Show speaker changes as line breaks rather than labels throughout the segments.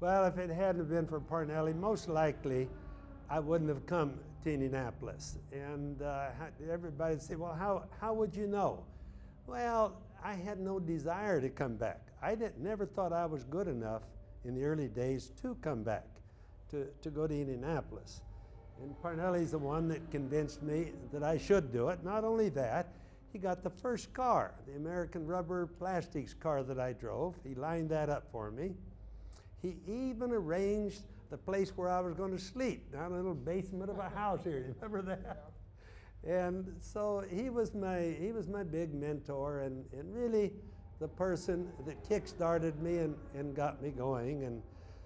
Well, if it hadn't been for Parnelli, most likely I wouldn't have come to Indianapolis. And everybody would say, well, how would you know? Well, I had no desire to come back. I never thought I was good enough in the early days to come back, to go to Indianapolis. And Parnelli's the one that convinced me that I should do it. Not only that, he got the first car, the American rubber plastics car that I drove. He lined that up for me. He even arranged the place where I was going to sleep, down in a little basement of a house here. You remember that? And so he was my big mentor, and really the person that kick-started me and got me going, and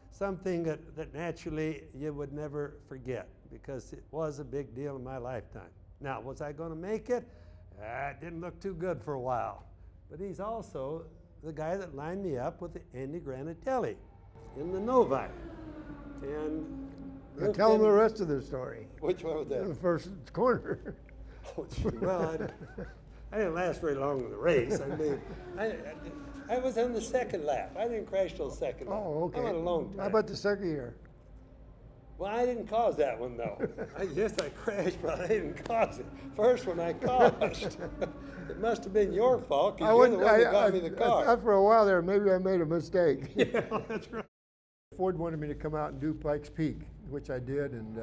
something that naturally you would never forget, because it was a big deal in my lifetime. Now, was I going to make it? It didn't look too good for a while. But he's also the guy that lined me up with Andy Granatelli in the Novi. And
tell him the rest of the story.
Which one was that?
The first corner.
Oh, gee, well, I didn't last very long in the race. I mean, I was on the second lap. I didn't crash till the second lap.
Oh, okay.
I went a long time.
How about the second year?
Well, I didn't cause that one, though. Yes, I crashed, but I didn't cause it. First one I caused. It must have been your fault, because you're the one that got me the car.
For a while there, maybe I made a mistake.
Yeah, that's right.
Ford wanted me to come out and do Pikes Peak, which I did, and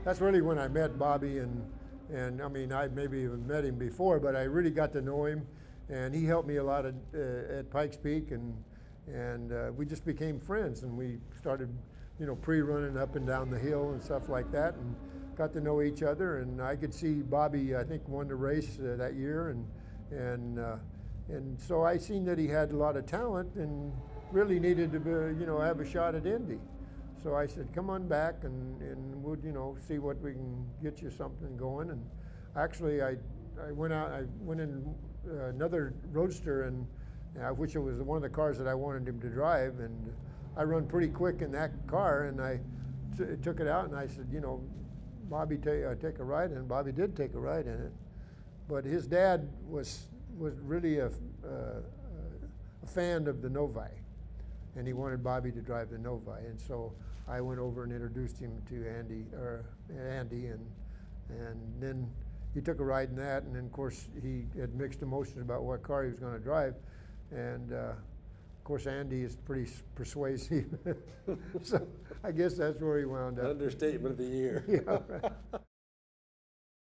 that's really when I met Bobby, and I mean, I maybe even met him before, but I really got to know him, and he helped me a lot at Pikes Peak, and we just became friends, and we started, you know, pre-running up and down the hill and stuff like that, and got to know each other. And I could see Bobby, I think, won the race that year, and so I seen that he had a lot of talent and really needed to be, you know, have a shot at Indy. So I said, come on back, and we'll, you know, see what we can get you something going. And actually, I went in another Roadster, and which was one of the cars that I wanted him to drive, and I run pretty quick in that car, and I took it out, and I said, you know, Bobby, take a ride, and Bobby did take a ride in it. But his dad was really a fan of the Novi, and he wanted Bobby to drive the Novi, and so I went over and introduced him to Andy, and then he took a ride in that, and then of course he had mixed emotions about what car he was going to drive, and of course Andy is pretty persuasive, so I guess that's where he wound up.
Understatement of the year.
Yeah, right.